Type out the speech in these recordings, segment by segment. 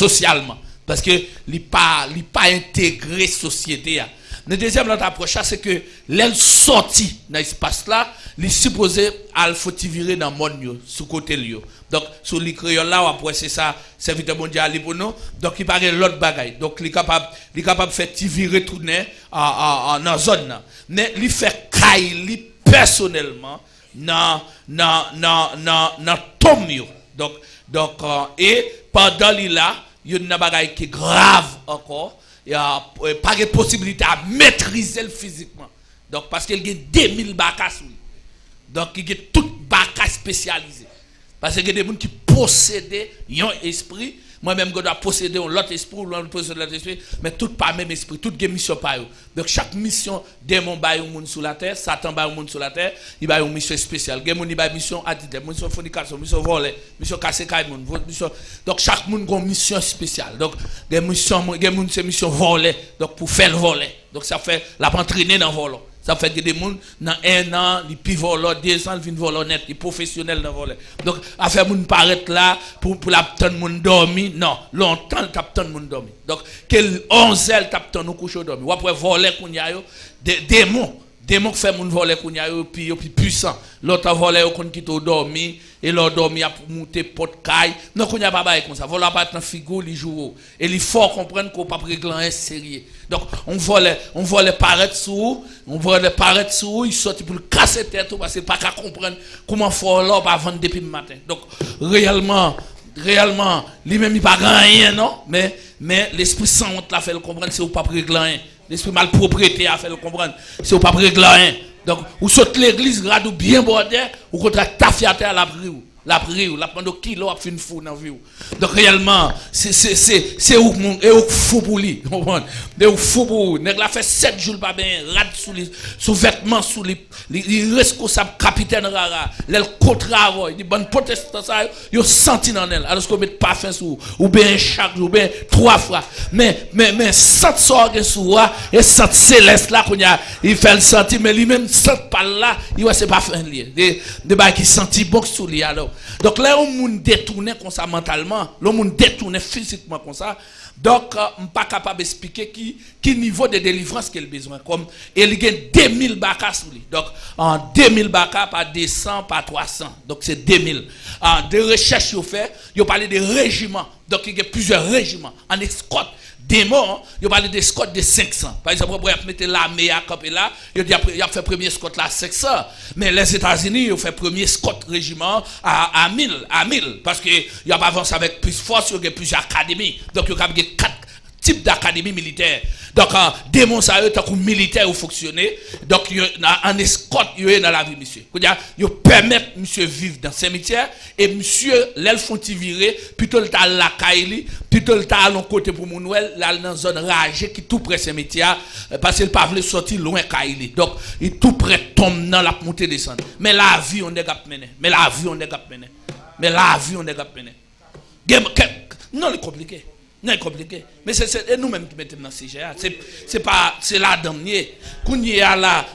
socialement parce que il pas intégré société. Le deuxième l'autre approche c'est que l'aile sorti dans l'espace là, il supposé al faut virer dans monde yo, sous côté yo. Donc sur les créoles là après c'est ça serviteur mondial pour nous. Donc il paraît l'autre bagaille. Donc il capable faire virer tourner en zone là. Mais il fait caille personnellement dans tom yo. Donc et pendant là, il y a une bagaille qui est grave encore. Il n'y a pas de possibilité à maîtriser le physiquement. Donc, parce qu'il y a 2000 bacas. Donc, il y a tout bacas spécialisé. Parce qu'il y a des gens qui possèdent un esprit. Moi-même, je dois posséder l'autre esprit, l'autre esprit, mais tout pas même esprit, toute mission pas eux. Donc, chaque mission, démon ba un monde sur la terre, Satan ba un monde sur la terre, il ba une mission spéciale. Il y a une mission attitude, mission fornication, mission voler, mission casser caille monde, mission. Donc, chaque monde a une mission spéciale. Donc, des missions, c'est mission voler, donc pour faire le voler. Donc, ça fait la entraîner dans le volant. Ça fait que des gens, dans 1 an, ils peuvent voler, 2 ans, ils viennent voler net, ils sont professionnels dans le voler. Donc, à faire moun paraître là, pour la petite moun dormi, non, longtemps, la petite moun dormi. Donc, quel 11 heures, la petite moun couche dormi. Ou après voler, des démons qui fait moun voler, puis puissant. L'autre voler, qui est dormi, et l'autre dormi a monter porte caille. Non, qu'on y a pas comme ça. Voler pas dans figure, il joue. Et il faut comprendre qu'on pas régler sérieux. Donc, on vole paraître sous, il sortit pour le casser tête parce que pas qu'à comprendre comment faut là pas vendre depuis le matin. Donc, réellement, lui-même il pas rien non, mais l'esprit sans honte l'a fait le comprendre, c'est ou pas régler rien. L'esprit malpropriété a fait le comprendre, c'est ou pas régler rien. Donc, ou saute l'église radou bien bordé, ou contre tafiaté à la priou. La prière, la prendre kilo a fait une fou dans vie. Donc réellement, c'est où fou pour lui, comprendre. De où fou pour lui. Nèg la fait 7 jours pas bien, rad sous vêtements sous les responsable capitaine rara, l'elle contre-travail, dit bonne protestant ça, yo senti dans elle. Alors qu'on met parfum sous ou bien chaque jour, bien 3 fois. Mais sent sorgue sous et sent céleste là qu'on a, il fait le sentir mais lui-même sent pas là, il va c'est parfum lié. Des bails qui senti bon sous lui alors. Donc là, on monde détourné comme ça mentalement, le monde détourné physiquement comme ça. Donc, on n'est pas capable d'expliquer qui niveau de délivrance qu'il a besoin. Comme il y a 2000 bacas sur lui. Donc, en 2000 bacas, pas 200, pas 300. Donc, c'est 2000. De recherche, il fait, il parle de régiments. Donc, il y a plusieurs régiments. En escorte, démons, il parle d'escorte de 500. Par exemple, on mettre l'armée à camper là, il a fait premier escorte là à 500. Mais les États-Unis, ils ont fait premier escorte régiment à 1000. Parce qu'il y a pas avancé avec plus force, il y a plusieurs académies. Donc, il y a 4 types d'académies militaires. Donc, démons, ça eux, tant que militaire ou fonctionner. Donc, en escorte, il y a dans la vie, monsieur. Il permet monsieur vivre dans ces cimetière et monsieur, l'elle font virer, plutôt le tas la caille, plutôt le tas à l'autre côté pour mon Noël, là, dans une zone ragée qui tout près cimetière, parce qu'il ne peut pas sortir loin caille. Donc, il tout près tombe dans la montée descendre. Mais la vie, on est cap mener. Mais la vie, on est cap mener. Non, c'est compliqué. Non, c'est compliqué. Mais c'est nous-mêmes qui mettons dans ces CGA. C'est la dernière. Quand il y a là,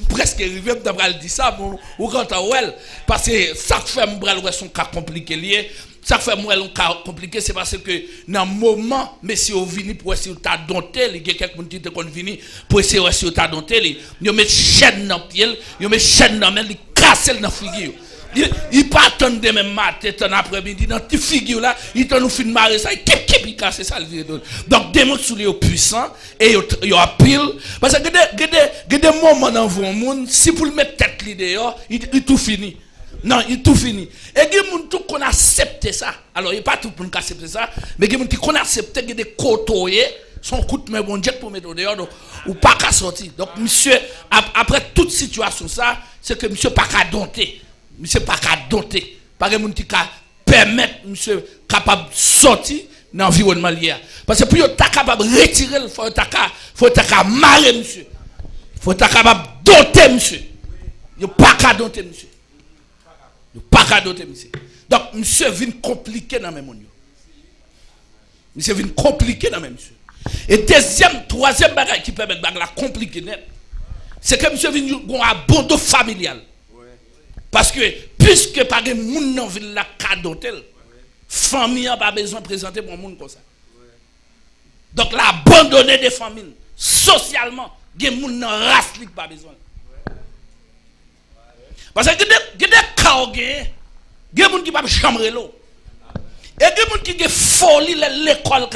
presque arrivé, je vais dire ça, ou quand on a parce que ça fait son cas compliqué lié. Ça fait moi un cas compliqué, c'est parce que dans le moment, monsieur au vini pour essayer de t'adonter, il y a quelqu'un qui te vini pour essayer de t'adonter, il met chaîne dans le pied, il met chaîne dans le main, il casse dans la figure. Il pas attendre même matin, ton après-midi, dans petite figure là, il t'en nous fait marrer ça, il casse ça le vieux. Donc, des mots sous les puissants, et il y a pile. Parce que il y a des moments dans le monde, si vous le mettez tête l'idée, il tout fini. Non, il tout fini. Et il y a des gens qui acceptent ça. Alors, il n'y a pas tout le monde qui accepte ça, mais il y a des gens qui acceptent qu'il y a des côtoyés, son coup de main bon Dieu pour mettre dehors, ou pas qu'à sortir. Donc, monsieur, après toute situation, ça, c'est que monsieur pas qu'à dompter. Monsieur pas qu'à dompter. Pas que moun qui permettre monsieur capable sortir dans l'environnement lié. Parce que pour être capable de retirer, il faut être marrer monsieur. Il faut être capable de dompter monsieur. Il pas qu'à dompter monsieur. Il pas qu'à dompter monsieur. Donc monsieur vient compliqué dans même monde. Monsieur vient compliqué dans même monsieur. Et troisième bagage qui permet de la compliquer net, c'est que monsieur vient un abandon familial. Parce que, puisque pas de moun nan ville la cadotel, famille n'a pas besoin de présenter pour un monde comme ça. Donc l'abandonner des familles socialement, il y a des gens dans la race qui n'ont pas besoin. Parce que il y a des cas où il y a des gens qui ne peuvent pas chambre l'eau. Et il y a des gens qui ont folie l'école,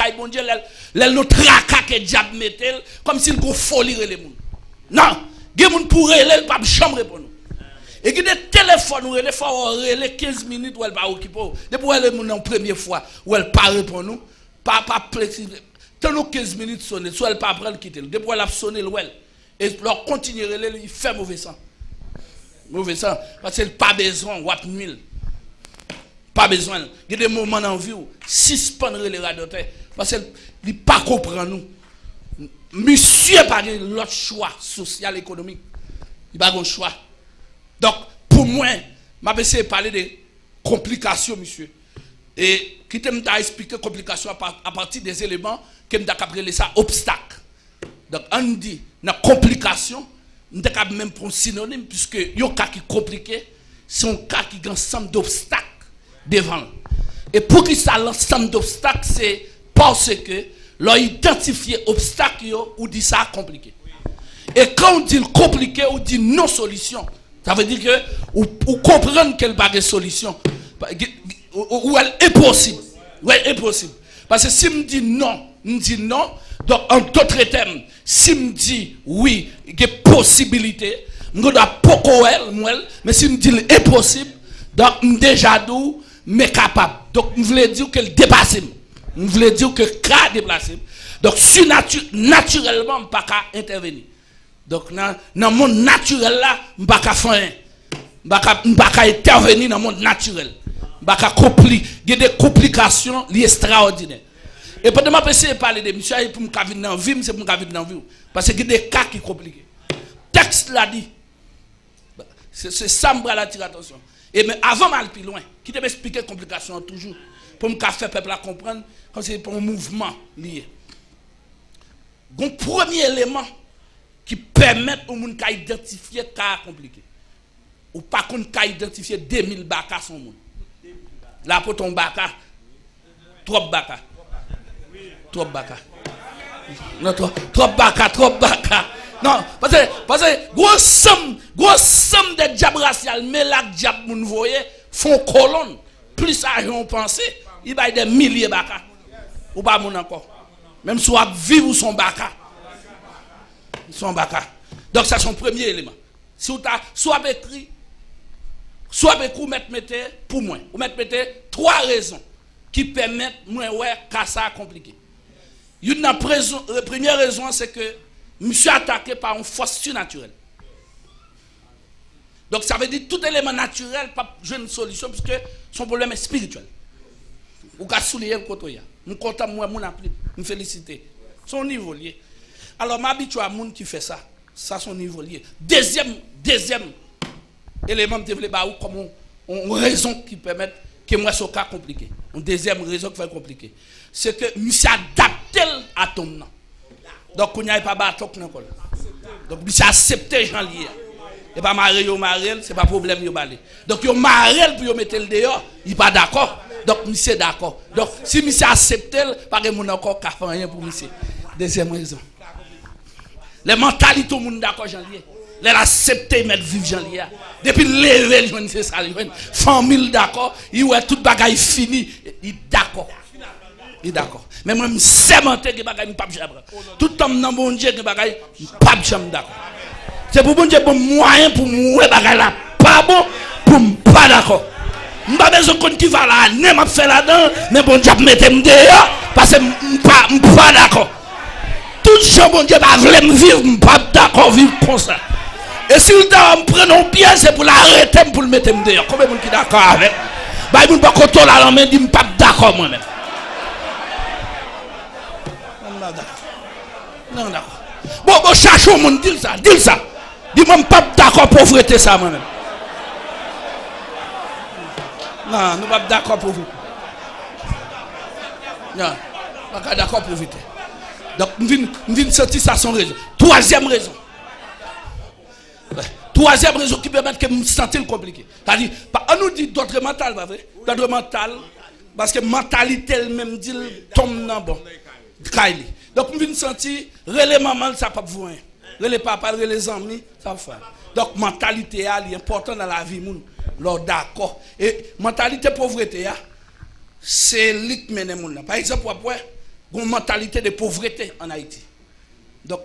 les nous tracas que diable mettent, comme s'ils ont folie les gens. Non, il y a des gens pour les pas chambre pour nous. Et il y a des téléphones où il faut relais 15 minutes où elle va occuper. Depuis elle est la première fois où elle parle pour nous, pas flexible. Tant nous 15 minutes sonner, soit elle pas après quitter. Depuis elle a sonné l'ouel et leur continuer il fait mauvais sang. Mauvais sang parce qu'elle pas besoin what mille. Pas besoin. Il y a des moments dans vie où suspendre les radiotés parce qu'il pas comprend nous. Monsieur pas l'autre choix social économique. Il pas un choix. Donc pour moi, m'a essayé de parler de complications monsieur. Et qui t'aime expliquer complications à partir des éléments que m'ta appelé ça obstacle. Donc on dit dans complication, m'ta même pour synonyme puisque yo cas qui compliqué, c'est un cas qui a ensemble d'obstacles devant. Et pour qui ça l'ensemble d'obstacles c'est parce que l'on identifier obstacle ou dit ça compliqué. Et quand on dit compliqué ou dit non solution, ça veut dire que ou comprendre qu'elle pas de solution ou elle est possible. Ouais, impossible. Parce que si me dit non, donc en d'autres termes, si me dit oui, il y a possibilité, je dois pas mais si me dit impossible, donc déjà d'où mais capable. Donc je voulais dire qu'elle dépasse. Je voulais dire que cas déplacé. Donc naturellement, je ne peux pas intervenir. Donc dans le monde naturel là, je ne peux pas faire rien. Je ne peux pas intervenir dans le monde naturel. Il y a des complications extraordinaires. Et pendant que je parler de monsieur, pour me caver dans la vie, c'est pour me caver dans la vie. Parce qu'il y a des cas qui sont compliqués. Le texte l'a dit. C'est ça que je attire l'attention. Et mais avant d'aller plus loin, qui te m'expliquer les complications toujours, pour me faire peuple à comprendre, comme c'est pour un mouvement lié. Un premier élément qui permet au monde d'identifier les cas compliqués. Ou pas qu'on identifier 2000 baka son monde. Là pour ton baka, trop baka. Trop baka. Non, trop baka. Non, parce que gros somme de diable racial, mais là diable moun voyez font colonne. Plus ça on pense, il va y des milliers baka. Ou pas moun encore. Même soit vivre son baka. Son baka. Donc ça c'est son premier élément. Si vous ta soit écrit soit vous mettez pour moi, vous mettez 3 raisons qui permettent moi ouais qu'à ça compliqué. La première raison c'est que monsieur attaqué par une force surnaturelle. Donc ça veut dire tout élément naturel pas une solution puisque son problème est spirituel. Ou ka souligner le côté. Nous content moi mon appli, me féliciter. Son niveau lié. Alors m'habitue à monde qui fait ça. Ça son niveau lié. Deuxième élément de développer comme une raison qui permet que moi ce cas compliqué. Une deuxième raison qui fait compliqué. C'est que monsieur adapté à ton nom. Donc on n'y a pas bâton dans l'école. Donc monsieur accepté Jean lié. Et pas marié c'est pas problème yo balé. Donc yo marié pour yo mettre le dehors, il pas d'accord. Donc monsieur d'accord. Donc si monsieur accepté pas que mon encore ka fait rien pour monsieur. Deuxième raison. Les mentalités tout monde d'accord Jean lié. Les accepter mettre vivre Jean lié. Depuis lever joindre c'est ça joindre. Famille d'accord, il ouais toute bagaille fini, il d'accord. Il d'accord. Mais moi me sémenté que bagaille pas jamais. Tout homme dans bon Dieu que bagaille pas jamais d'accord. C'est pour bon Dieu bon moyen pour moi bagaille là pas bon pour pas d'accord. M'pas besoin qu'on qui va là, ne m'a fait là-dedans, mais bon Dieu mettez me dehors parce que pas d'accord. Tout ce bon Dieu va vouloir me vivre, pas d'accord vivre comme ça. Et si vous prenez bien, c'est pour l'arrêter pour le mettre me dehors. Combien de gens qui d'accord avec? Bah il pas contrôler la main dit pas d'accord moi-même. Non d'accord. Bon cherche au monde dis ça. Dis-moi pas d'accord pauvreté ça moi-même. Non, nous pas d'accord pour vous. Non, pas d'accord pour vous. Donc, nous venons sortir ça son raison. Troisième raison qui permet que nous sentions compliqué. C'est-à-dire, on nous dit d'autres mental, pas vrai? D'autres mental, Parce que mentalité elle-même dit tombe dans bon. Kylie. Donc je me senti relais maman ça pas voir. Relais papa, relais amis, ça va faire. Donc mentalité est important dans la vie moun. Là d'accord. Et mentalité pauvreté c'est lit mène moun. Par exemple une mentalité de pauvreté en Haïti. Donc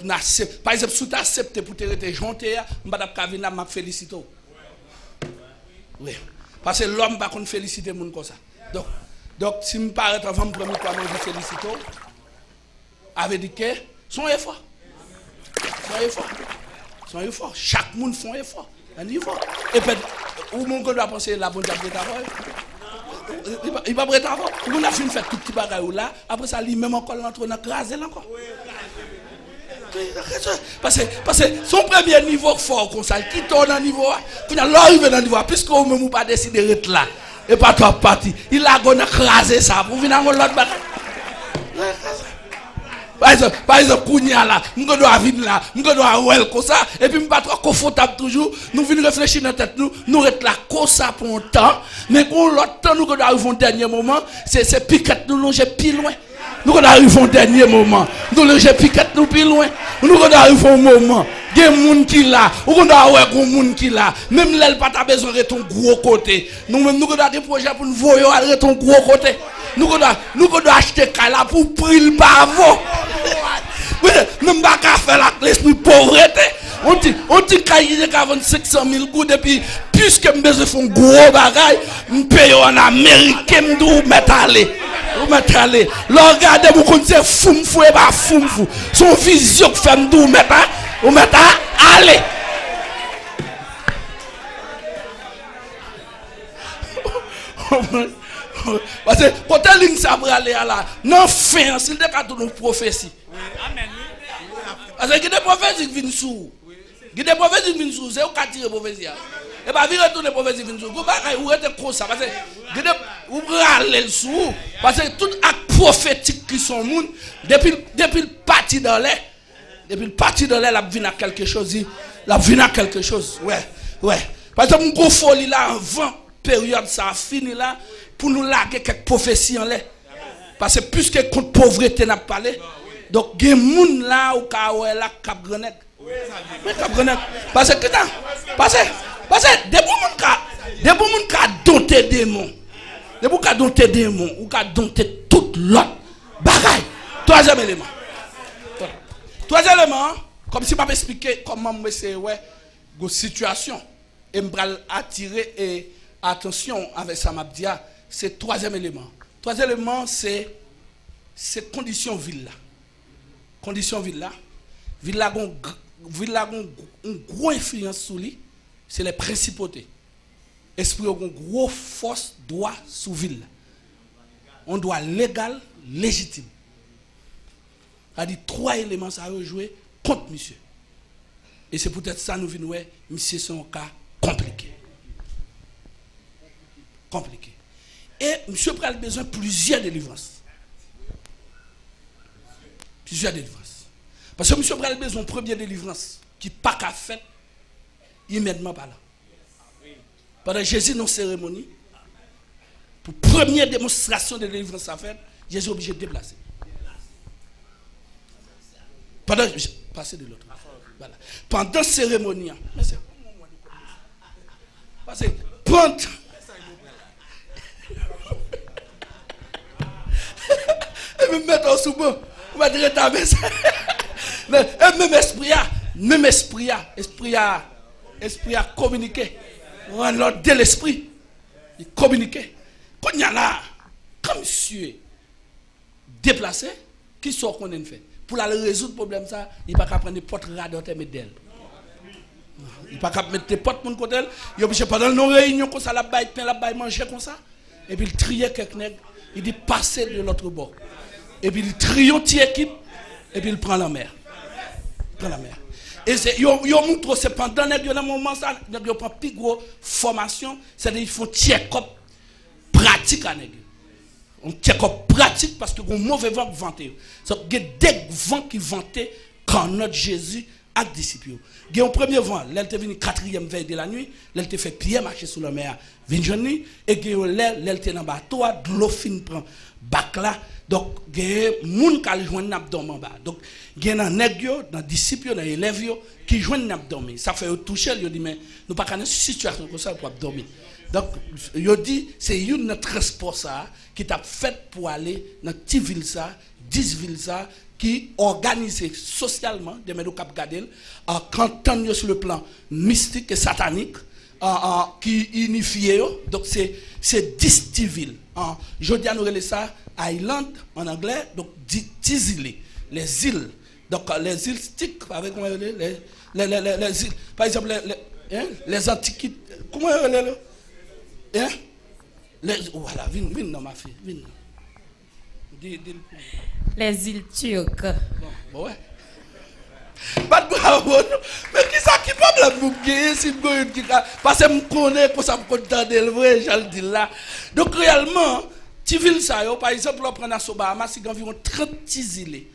par exemple si tu acceptes pour te rester jonté, on va pas venir m'a féliciter. Oui. Parce que l'homme va pas féliciter moun comme ça. Donc si me paraît avant me premier quoi je félicite avec dit que son effort. Son effort. Chaque monde fait un effort. Un effort. Et puis où mon doit penser la bonne diable il va prêter avant. On a fini faire tout petit bagage là, après ça lui même encore l'entre dans craser encore. Parce que son premier niveau fort comme ça, qui tourne dans niveau, quand il arrive dans niveau, puisque on même pas décider d'être là et pas toi parti, il a gonna craser ça pour venir dans l'autre bagage. Par exemple, Kounia là, nous doit vivre là, nous doit well comme ça, et puis nous pas trop confortable toujours, nous venons réfléchir dans la tête, nous restons là comme ça pour un temps, mais quand l'autre temps nous doit arriver au dernier moment, c'est piquette nous longer plus loin. Nous doit arriver au dernier moment, nous longer piquette nous plus loin. Nous doit arriver au moment, il y a des gens qui là, ou on doit avoir des gens qui là, même là, pas besoin de ton gros côté. Nous doit des projets pour nous voir à ton gros côté. Nous doit acheter là pour prix par avant. Même pas qu'à faire l'esprit pauvreté. On dit qu'il y a 500 000 gouttes et puis puisque je besoin de faire un gros bagage, je paye en américain, je mettre aller. Regardez, vous connaissez fou et pas fou. Son vision fait nous mettre aller. Parce que quand elle ligne ça pour aller là, non fin, s'il y a une prophétie. Amen. Parce que il y a des prophéties qui viennent sous. Il y a des prophéties qui viennent sous, c'est où qu'a tiré prophétie. Et pas vivre tous les prophéties qui viennent sous. Vous êtes comme ça parce que vous râlez sous parce que tout acte prophétique qui sont monde depuis le parti dans l'air, depuis le parti dans l'air, la vie à quelque chose, la vie à quelque chose. Ouais. Parce que mon gros folie là avant période ça a fini là pour nous larguer quelques prophéties en l'air. Parce que puisque contre pauvreté n'a pas parlé, donc il y a des gens là où il y a cap grenade. Parce que des gens qui ont dompté des démons, des gens qui ont dompté des démons ou qui ont dompté toute l'autre bagaille. Troisième élément, comme si je m'expliquais comment c'est une situation et me attirer et attention avec ça m'a dit c'est troisième élément. Troisième élément c'est condition ville là. Condition ville là a une grosse influence sur lui, c'est les principautés. Esprit a une grosse force droit sur ville. On doit légal, légitime. Ça dit trois éléments ça a joué contre monsieur. Et c'est peut-être ça nous venons monsieur c'est un cas compliqué. Et monsieur a besoin de plusieurs délivrances. Parce que monsieur a besoin de première délivrance qui n'est pas qu'à faire immédiatement par là. Pendant Jésus dans la cérémonie, pour première démonstration de délivrance à faire, Jésus est obligé de déplacer. Passer de l'autre. Voilà. Pendant la cérémonie, parce que pendant et me mettre en sous-bon, on va dire ta messe. Même esprit a communiqué. On a de l'esprit. Il communiquait. Quand il y a là, comme monsieur déplacé, qui sort qu'on a fait? Pour aller résoudre le problème, ça, il n'y a pas qu'à prendre des potes radars et mettre d'elle. Il n'y a pas qu'à mettre des potes mon côté. Il est obligé pendant nos réunions, comme ça, la baille, la baille, manger comme ça. Et puis il triait quelques nègres. Il dit passer de l'autre bord. Et puis il trie une petite équipe. Et puis il prend la mer. Et il montre c'est pendant le moment ça, il prend plus gros formation, c'est-à-dire qu'il faut check-up pratique à nègre. On check-up pratique parce que un mauvais vent vanté. Donc il y a des vents qui vantaient quand notre Jésus avec disciples. Il y a un premier vent, elle était venue quatrième veille de la nuit, elle était fait pied marcher sur la mer, 20 journées, et elle était dans le bateau, de l'eau fine prend bac là. Donc, il y a des gens qui joignent l'abdomen en bas. Donc, il y a des nègres, des disciples, des élèves qui joignent l'abdomen. Ça fait toucher, ils disent, mais nous pas une situation comme ça pour dormir. Donc, il dit, c'est une transport ça qui t'a fait pour aller dans 10 villes ça, 10 villes ça, qui organisé socialement, de mettre au Cap Gadel, quand on sur le plan mystique et satanique, qui unifie. Donc, c'est 10 villes. Je dis à nous ça, Island en anglais, donc 10 îles. Les îles. Donc, les îles stick, avec les îles. Par exemple, les antiquités. Comment on les voilà, viens dans ma fille, viens. Les îles turques. Bon, ouais. Mais qui ça qui problème vous gagner si vous parce que je connais pour ça me contenter le vrai, je le dis là. Donc réellement, tu ville ça par exemple, on prend à Sobahama, c'est environ 30 îles.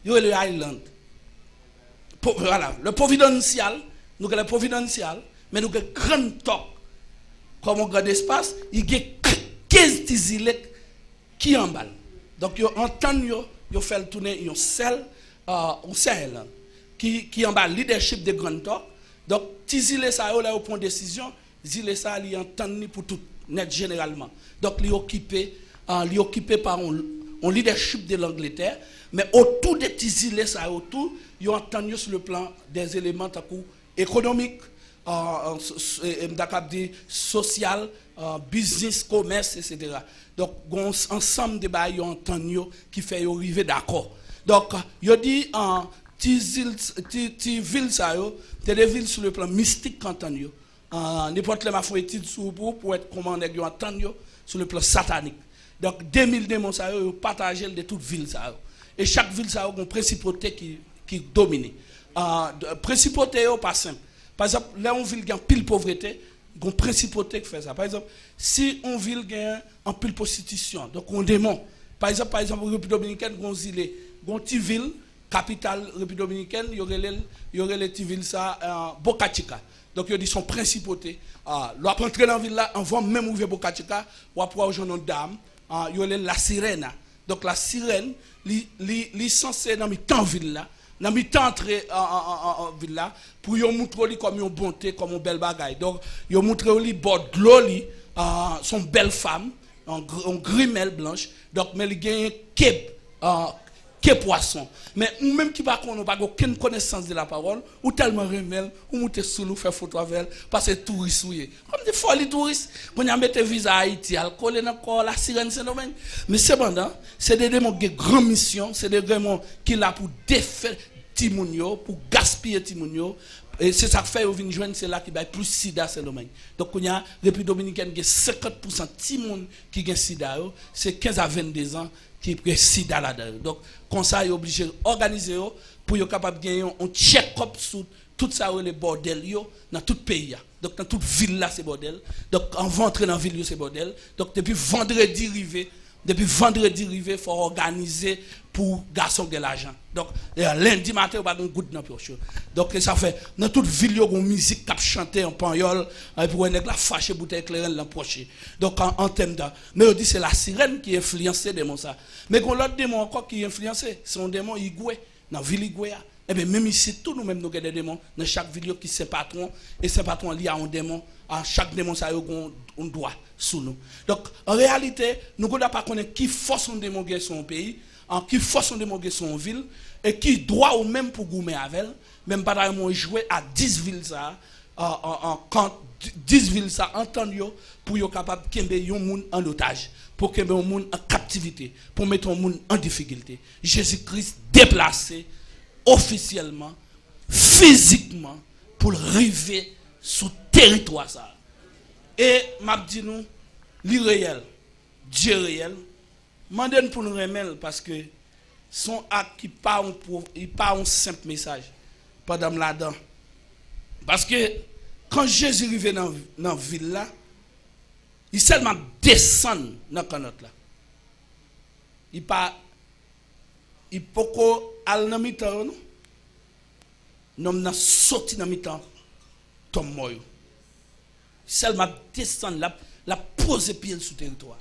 Il y a le Island. Voilà, le providential, nous avons le providential, mais nous avons un grand talk. Comme un grand espace, il y a 15 îles qui emballent. Donc, ils entendent, ils font tourner un seul Island qui emballe le leadership de Grand Talk. Donc, si ils ont pris une décision, ils entendent pour tout, net généralement. Donc, ils sont occupés par un leadership de l'Angleterre, mais autour des petits îles, ils entendent sur le plan des éléments économiques, social, business, commerce, etc. Donc, ensemble de bails qui fait arriver d'accord. Donc, il dit les villes, c'est des villes sur le plan mystique quand n'importe quelle fait étude sur pour être comment on entend sur le plan satanique. Donc, 2000 démons, ils partagent de toutes les villes. Et chaque ville, a une principauté qui domine. Principauté, pas simple. Par exemple, là, on ville qui a pile pauvreté, il y a une principauté qui fait ça. Par exemple, si on ville qui a en pile prostitution, donc on démon. Par exemple, République Dominicaine, on a une petite ville, capitale République Dominicaine, il y aurait les petites villes, ça, Boca Chica. Donc, il y a son principauté. L'on peut entrer dans la ville là, on va même ouvrir Boca Chica, on va pouvoir rejoindre une dame, il y a la sirène. Donc, la sirène, elle est censée dans la ville là. Dans le temps entrer en ville là pour y montrer comme une bonté, comme une belle bagaille. Donc, y montrer lui bord de l'eau, son belle femme, en grimelle blanche. Donc, mais il gagne que poisson. Mais même qui pas aucune connaissance de la parole, ou tellement remel, ou monter sous nous faire photo avec elle, parce que touriste oué. Comme des folies touristes, on a mis visa à Haïti, alcool encore la sirène c'est domaine. Mais cependant, c'est des démons qui ont grande mission, c'est des démons qui là pour défaire Timounio, pour gaspiller Timounio. Et c'est ça que fait au Vinjoine, c'est là qui va plus sida c'est domaine. Donc on y a République Dominicaine qui a 50% Timoun qui a sida, c'est 15 à 22 ans qui est sida là-dedans. Donc comme ça, il est obligé d'organiser pour être capable de gagner un check-up sur tout ça, les bordels dans tout le pays. Donc dans toute ville là, c'est bordel. Donc on va entrer dans la ville, c'est bordel. Donc depuis vendredi rivé, il faut organiser pour garçon de l'argent. Donc lundi matin, on va avoir une goutte dans le poche. Donc ça fait dans toute ville, il y a une musique qui chante en pagnol, pour une la fâche bouteille éclairée dans le poche. Donc en termes de, mais on dit c'est la sirène qui influence des démons ça. Mais qu'on l'autre démon encore qui influence, c'est un démon Igwe dans la ville Igwe. Et bien même ici, tout nous-mêmes nous avons des démons dans chaque ville qui c'est patron et c'est patron lié à un démon. À chaque démon ça a un droit sous nous. Donc en réalité, nous ne devons pas connaître qui force un démon dans son pays, qui force un démon dans son ville et qui doit ou même pour goumer avec, même pas d'ailleurs jouer à 10 villes ça, quand 10 villes ça entendent pour être capable de mettre un monde en otage, pour mettre un monde en captivité, pour mettre un monde en difficulté. Jésus-Christ déplacé officiellement, physiquement, pour arriver sur le territoire ça. Et m'a dit nous, l'irréel, Dieu réel, mandez pour nous remettre parce que son acte qui pas un simple message pendant là-dedans. Parce que quand Jésus arrive dans la ville là, il seulement descend dans la canotte là. Il peut aller dans le temps. Nous avons sorti dans le temps, Tom Moyo. Seulement descendre là, la poser pied sur le territoire.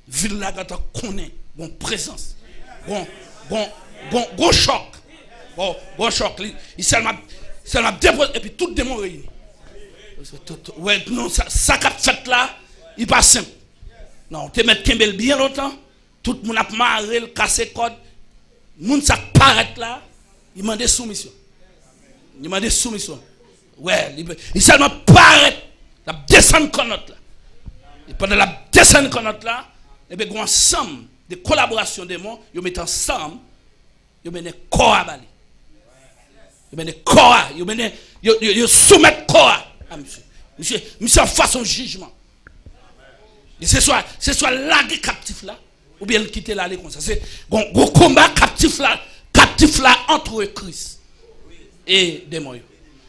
Ville là, quand on connaît, bon présence, bon choc. Bon choc. Il seulement dépose, et puis tout le démon réuni. Ouais, non, ça qu'a fait là, il pas simple. Non, tu mets Kembel bien longtemps, tout le monde a marré, cassé code. Le monde ça paraît là, il demande soumission. Il demande soumission. Ouais, il seulement paraît, la descente connote là. Et pendant la descente connote là, et bien, ensemble de collaboration des mots, ils mettent ensemble, ils mettent corps à Bali. Ils mettent corps, ils soumettent corps à monsieur. Monsieur en face au jugement. Et c'est soit larguer captif là, ou bien quitter là, aller comme ça. C'est un combat captif là entre Christ et démon.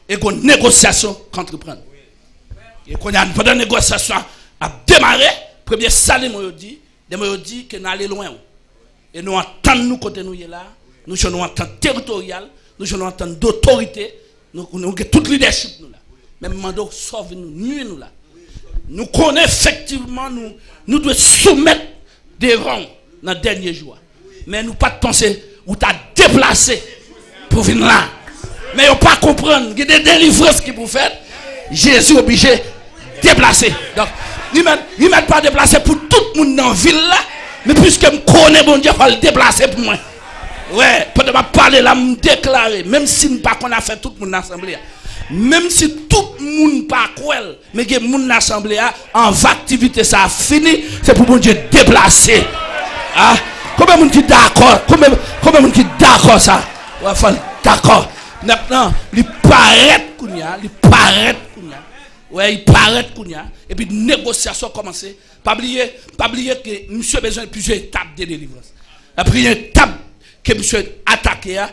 Et une négociation qu'entreprendre. Et quand il y a une négociation à démarrer, premier salut dit, démon dit que nous allons loin. Et nous entendons nous côté nous là, nous avons un temps territorial, nous avons un temps d'autorité, nous avons tout leadership nous là. Même mando sauve nous, nous là. Nous connaissons effectivement, nous devons soumettre des rangs dans le dernier jour. Mais nous pas penser où tu as déplacé pour venir là. Mais vous pas comprendre, il y a des délivrances qui vous faites. Jésus est obligé de déplacer. Donc, il ne m'a pas déplacé pour tout le monde dans la ville là. Mais puisque je connais bon Dieu, il faut le déplacer pour moi. Ouais, pour me parler là, me déclarer. Même si nous pas qu'on a fait tout le monde dans l'assemblée. Même si tout le monde pas quoi, mais que le monde dans l'assemblée en activité ça a fini, c'est pour bon Dieu déplacer. Ah, combien de monde qui d'accord? Combien de monde qui d'accord ça? Ouais, d'accord. Maintenant, il paraît Kounia, Ouais, il paraît Kounia. Et puis, négociation commencée. Pas oublier que monsieur a besoin de plusieurs étapes de délivrance. La première étape que monsieur a attaqué,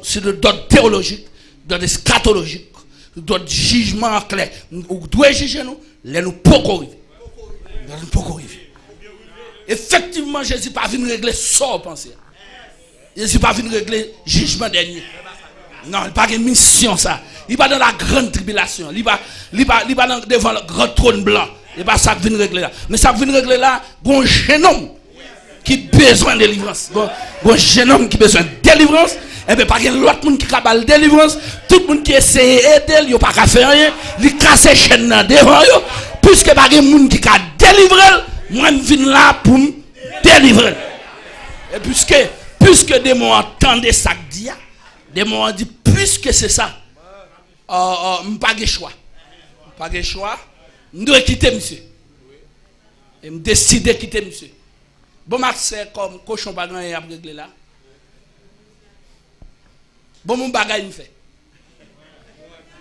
c'est de l'ordre théologique, de l'ordre scatologique, de l'ordre jugement clair. Vous devez juger nous, nous pouvons arriver. Effectivement, Jésus n'est pas venu régler ça, pensez. Jésus n'est pas venu régler le jugement dernier. Non, il n'y a pas de mission ça. Il n'est pas dans la grande tribulation. Il n'est pas devant le grand trône blanc. Il n'est pas ça qui vient régler là. Mais ça vient régler là, il y a un jeune homme qui a besoin de délivrance. Il y a un jeune homme qui a besoin de délivrance. Et bien, pas l'autre monde qui a besoin de délivrance. Tout le monde qui essaie d'aider, il n'a pas qu'à faire rien. Il casse les chaînes devant eux. Puisque pas de monde qui a délivré, moi je viens là pour me délivrer. Et puisque des mots entendent ça dit, des mots dit puisque c'est ça, je n'ai pas de choix. Je dois quitter monsieur. Et je décide de quitter monsieur. Bon, c'est comme cochon pas grand et à régler là. Bon, mon bagage me fait.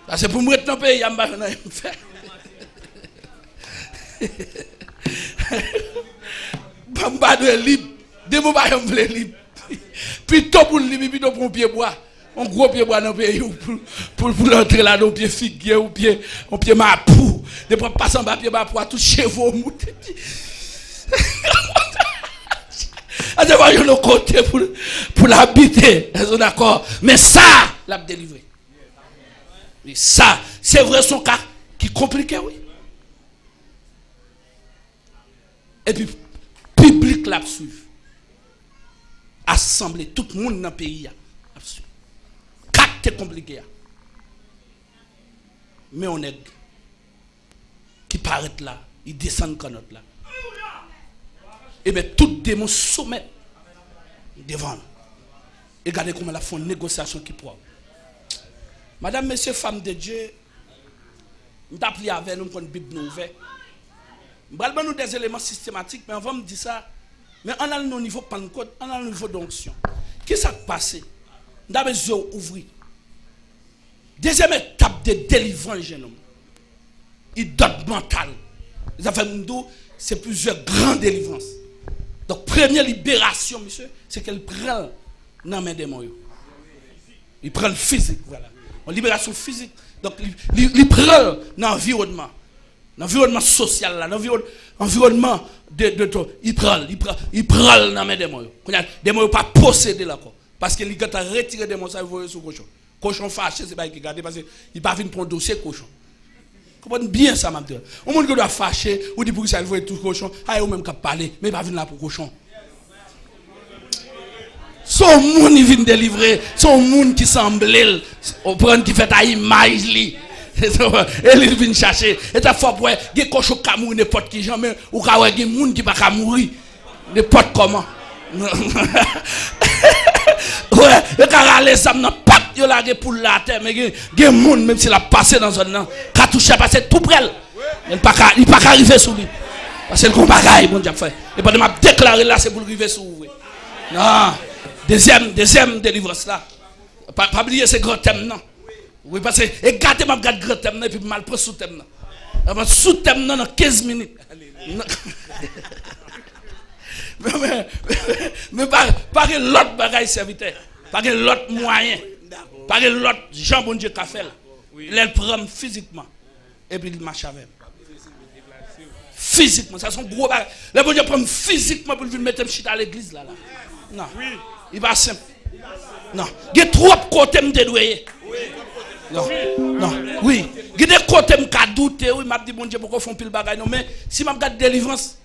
Parce que pour moi, dans le pays, il y a un bagage me fait. Bon, bagage libre. Des mots bagage me libre. Puis tout pour le libre, puis tout pour un pied bois. Un gros pied bois dans le pays pour entrer là, dans pied figuier ou pied mapou. De pas passer en bas pied bas pour tout chevaux mouter. À devoir le côté pour l'habiter, d'accord. Mais ça, l'a délivré. Et ça, c'est vrai son cas qui est compliqué, oui. Et puis, public l'a suivi. Assemblée, tout le monde dans le pays. C'est compliqué. Mais on est qui paraît là, il descend quand notre là. Et bien tout démon sommet devant nous. Et regardez comment la font une négociation qui prend. Madame, messieurs, femmes de Dieu, nous t'appelons avec nous pour une Bible nouvelle. Nous avons des éléments systématiques, mais on va me dire ça. Mais on a le niveau Pentecôte, on a le niveau d'onction. Qu'est-ce qui s'est passé? Nous avons les yeux ouverts. Deuxième étape de délivrance, jeune homme. Il dote mental. Les affaires c'est plusieurs grandes délivrances. Donc, première libération, monsieur, c'est qu'elle prend dans la main des moyens. Il prend le physique, voilà. Une libération physique. Donc, il prend dans l'environnement. L'environnement social, là, l'environnement de il prend dans la main des moyens. Des moyens pas posséder là. Parce que il a retiré des monstres, il voyait sur cochon. Cochon fâché, c'est pas qu'il garde parce qu'il ne va pas venir prendre dossier cochon. Comprenez bien ça, madame. Au monde qui doit fâcher, ou dit pour que ça voit tout cochon, ah, ou même qu'à parler, mais il va venir là pour cochon. Son monde il vient délivrer, son monde qui semble, on prend qui fait ta image li. Et il vient chercher. Et ta fois pour des cochon qui mourent n'importe qui jamais ou ka ouais des monde qui pas mourir n'importe comment. Ouais, et quand aller ça n'a pas yo la pour la terre mais des monde même s'il a passé dans zone là, ka toucher passer tout près. Il pas arriver sous lui. Parce que le bagaille bon Dieu fait. Et pas de m'a déclarer là c'est pour arriver sous vous. Non. Deuxième délivrance là. Pas oublier ce grand thème non. Oui parce que et gardez m'a garde grand thème et puis mal prend sous thème là. Sous thème dans 15 minutes. Mais pas l'autre bagaille serviteur. Pas l'autre moyen. Pas l'autre Jean bon Dieu qu'a fait. Il le prend physiquement et puis il marche avec. Physiquement, ça sont gros bagages. Le bon Dieu prend physiquement pour venir mettre chita à l'église là. Non. Il va simple. Non. Il y a trop de côtés me dédouiller. Non. Non. Oui. Il y a des côtés me douter. Oui, m'a dit bon Dieu pourquoi font pile bagaille non mais si m'a regarde délivrance,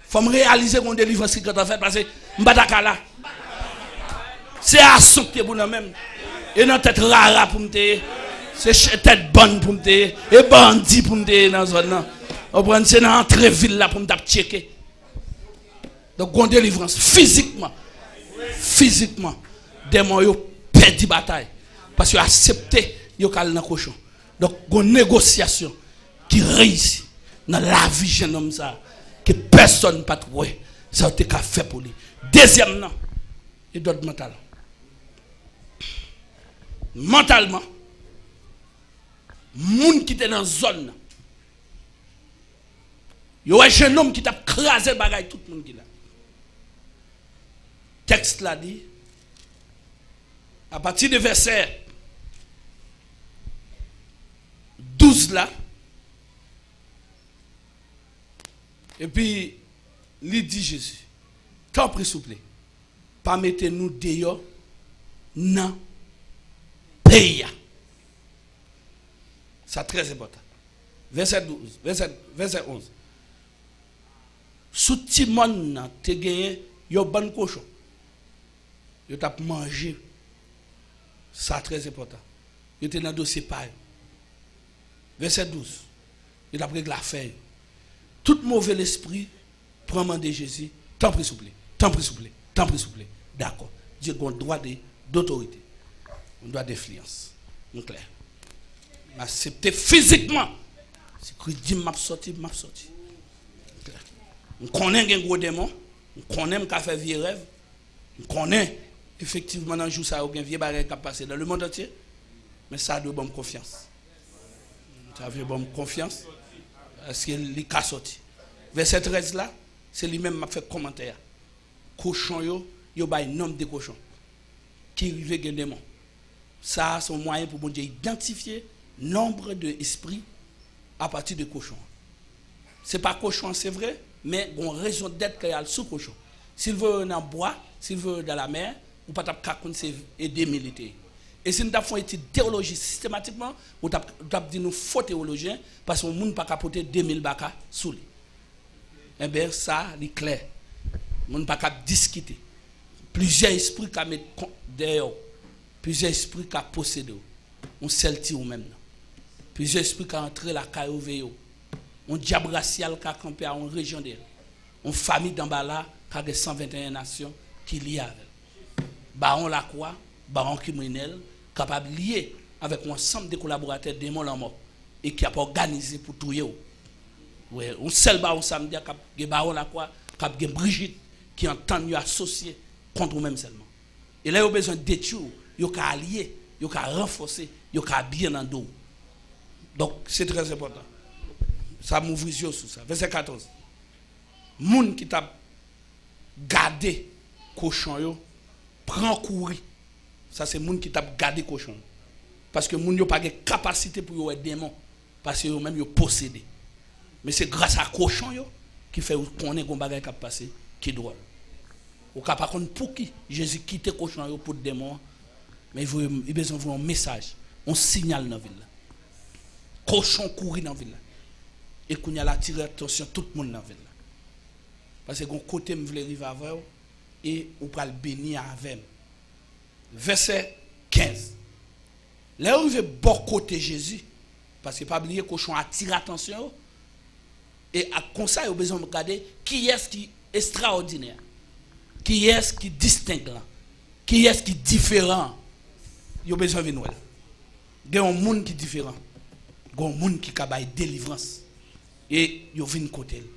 faut me réaliser qu'on délivrance qui quand fait parce que m'bataka là. C'est à sauter pour nous même. Et dans tête rara pour me c'est tête bonne pour me et bandit pour me dans zone là. On prend c'est dans entrée ville là pour me checker. Donc on délivrance physiquement démon yo perdu bataille parce que accepté yo kal dans cochon. Donc une négociation qui réussit dans la vie jeune homme ça que personne pas trouvé ça te qu'a fait pour lui. Deuxième non, il doit mental. Mentalement moun qui était dans zone yo un jeune homme qui t'a crasé bagaille tout le monde qui là. Texte là dit à partir du verset 12 là et puis il dit Jésus t'en prie s'il vous plaît pas mettez-nous dehors non pays ça très important verset 12 verset 11 sous Timon te gagné yo bon cochon yo t'a mangé ça très important yo était dans dossier paille verset 12 il a pris la feuille tout mauvais esprit prend mander Jésus t'en prie s'il vous plaît t'en prie s'il vous plaît t'en prie s'il vous plaît d'accord Dieu a un droit d'autorité un droit d'influence clair m'accepter physiquement c'est que dit m'a sorti on connaît un gros démon on connaît qu'a fait vieux rêve on connaît effectivement dans jour ça aucun vieux bagage qui a passé dans le monde entier mais ça doit bonne confiance ça veut bonne confiance parce qu'il est sorti verset 13 là c'est lui-même m'a fait commentaire cochon yo bay nom de cochon qui rive gen démon ça c'est un moyen pour bon Dieu identifier nombre de esprits à partir de cochon c'est pas cochon c'est vrai mais on raison d'être qu'il y a sous cochon s'il veut dans bois s'il veut dans la mer ou pas t'a c'est aider militaire et si nous avons fait une étude théologie systématiquement ou t'a dit nous faux théologiens parce qu'on monde pas capoter 2000 baka sous lui eh bien ça c'est clair on pas cap discuter plusieurs esprits qui mettent derrière plusieurs esprits qui possédent on selti ou même plusieurs esprits qui entrer la caillou veyo on diable racial qui a campé à une région d'elle on famille d'Ambala qui a 121 nations qui lié avec baron la croix baron criminel capable lié avec un ensemble de collaborateurs démons la mort et qui a organisé pour tout yo ouais on seul baron samedi qui baron la croix qui a Brigitte qui entend yo associé contre eux même seulement et là il a besoin d'études yo ka allié yo ka renforcer yo ka bien dans dos donc c'est très important ça m'ouvre sur ça verset 14 moun qui t'a gardé cochon yo prend courir ça c'est moun qui t'a gardé cochon parce que moun yo pas de capacité pour yo démon parce que yo même yo possédé mais c'est grâce à cochon yo qui fait connaître gon bagay qui a passé qui drôle Ou pas contre pour qui Jésus quitte cochon pour le démon. Mais il a besoin de un message, un signal dans la ville. Cochon courir dans la ville. Et qu'on y a attiré attention tout le monde dans la ville. Parce que mon côté me voulait arriver avec vous et on va le bénir avec. Verset 15. Là où il veut bon côté Jésus, parce que pas oublier cochon attire attention. Et à comme ça, il a besoin de regarder qui est-ce qui est extraordinaire. Qui est-ce qui distingue là? Qui est-ce qui est différent? Il a besoin de nous. Il y a un monde qui est différent. Il y a un monde qui a une délivrance. Et il y a un côté. Le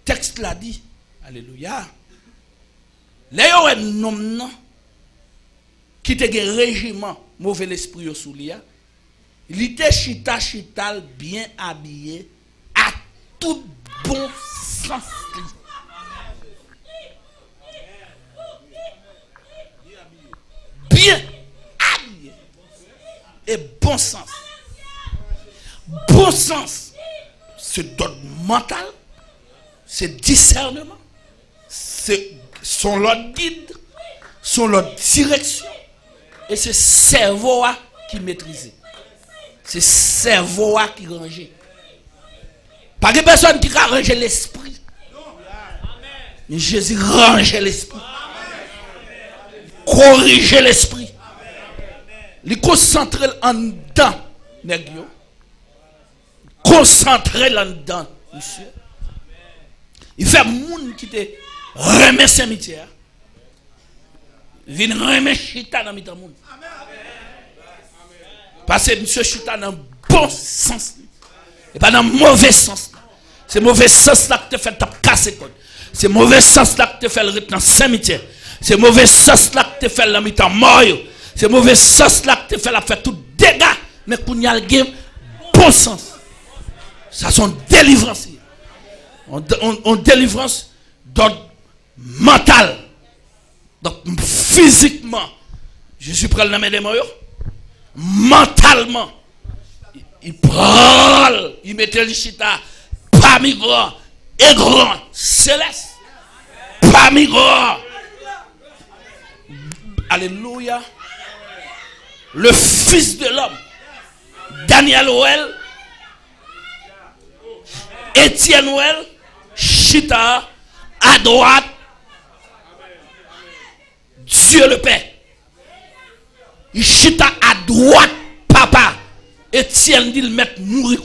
texte l'a dit. Alléluia. Là, il y a un homme qui était un régiment, mauvais esprit sous lui. Il était chita, bien habillé, à tout bon sens. Bien habillé et bon sens. Bon sens, c'est d'ordre mental, c'est discernement, c'est son lot guide, son lot direction, et c'est cerveau qui maîtrise. C'est cerveau qui range. Pas de personne qui a rangé l'esprit. Mais Jésus range l'esprit. Corriger l'esprit. Il concentrer en dedans, nègre. Concentrer là dedans, monsieur. Il fait moun qui te remet cimetière. Vin remet chita dans mitan moun. Parce que monsieur chita dans bon sens et pas dans mauvais sens. C'est mauvais sens là que te fait taper casser code. C'est mauvais sens là que te fait le dans cimetière. C'est mauvais sens là que te fait la mitan mort. C'est mauvais sens là que te fait la faire tout dégâts mais qu'on y a le game bon sens. Ça sont délivrance. On délivrance d'ordre mental. Donc physiquement, Jésus prend la main des morts. Mentalement, il prend, il met le chita parmi grand et grand céleste. Parmi grand. Alléluia. Le Fils de l'homme, Daniel Ouel, Étienne Ouel, chita à droite, Dieu le Père. Il chita à droite, papa. Étienne dit le mettre mourir.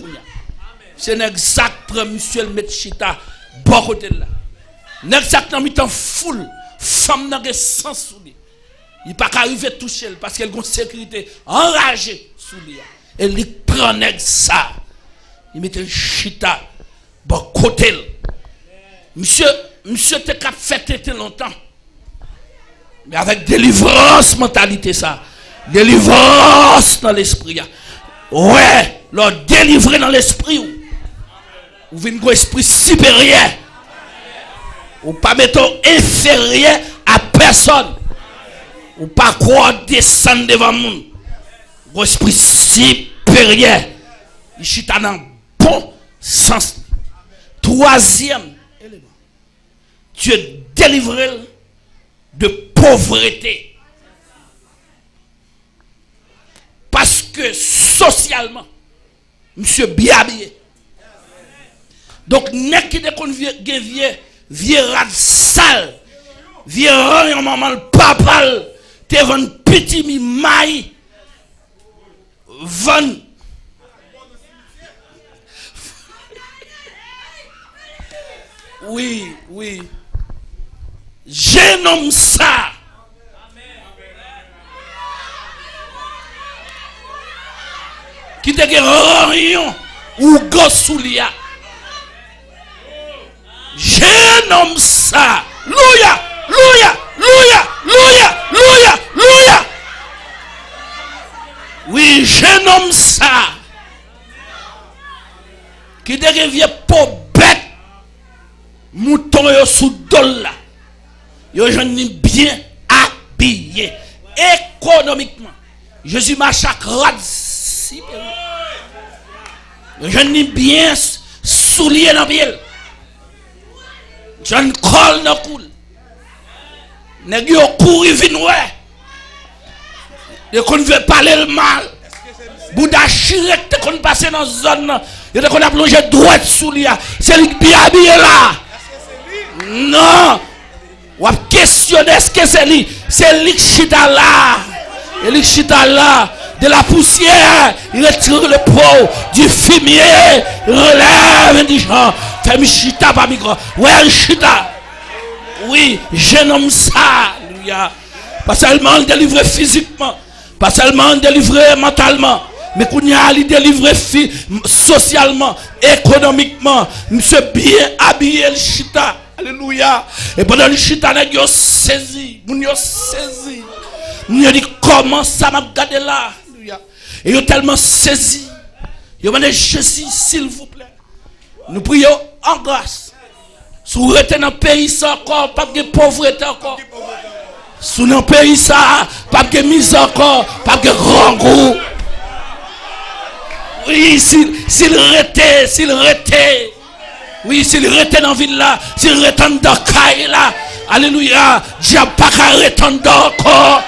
C'est exact pour monsieur le mettre chita bon côté là. Exactement mi temps foule, femme n'a que sens sous lui. Il pas arriver toucher parce qu'elle a une sécurité enragée sous lui. Et il prend ça. Il met le chita bon côté. Monsieur te cap fait longtemps. Mais avec délivrance mentalité ça. Délivrance dans l'esprit. Ouais, leur délivrer dans l'esprit. Ou venez un esprit supérieur. Ou pas mettre inférieur à personne. Ou pas croire descendre devant monde. Un esprit supérieur. Il chita dans bon sens. Troisième élément. Tu es délivré de pauvreté. Parce que socialement, monsieur bien habillé. Donc, n'est qui de vieux rad sale, vieux rang maman le papa, te vend petit mi maï, vend. Oui. Je nomme ça. Qui te rayon ou gosoulia. Je nomme ça. Louia. Oui, je nomme ça. Qui te revient pour bête. Mouton yo sous dol là. Yo j'en bien habillé économiquement. Jésus marche à grade. Je n'ai bien soulié dans le pied. Je ne colle dans le cou. Nèg yo couri vinn ouais. Et qu'on veut parler le mal. Bouddha Chirek te qu'on passe dans zone, il te qu'on a plongé droit sous lui. C'est lui qui bien habillé là. Non. Ou a questionner est-ce que c'est lui? C'est lui qui chita là. Et lui qui chita là. De la poussière, il retire le pot du fumier, relève indigent. Fais chita pas micro. Ouais, chita. Oui, jeune homme ça. Pas seulement délivré physiquement, pas seulement délivré mentalement, mais qu'on y a délivré socialement, économiquement. Monsieur bien habillé le chita. Alléluia. Et pendant le chita, il a saisi. Il a saisi. Il a dit comment ça m'a gardé là. Et il a tellement saisi. Il a dit Jésus, s'il vous plaît. Nous prions en grâce. Si vous êtes dans le pays, ça encore, pas de pauvreté encore. Si dans le pays, ça, pas de misère encore, pas de grand goût. Oui, s'il rétait. Oui, s'il rétait dans la ville là, s'il rétait dans la caille là. Alléluia. Diable pas qu'à retendre encore.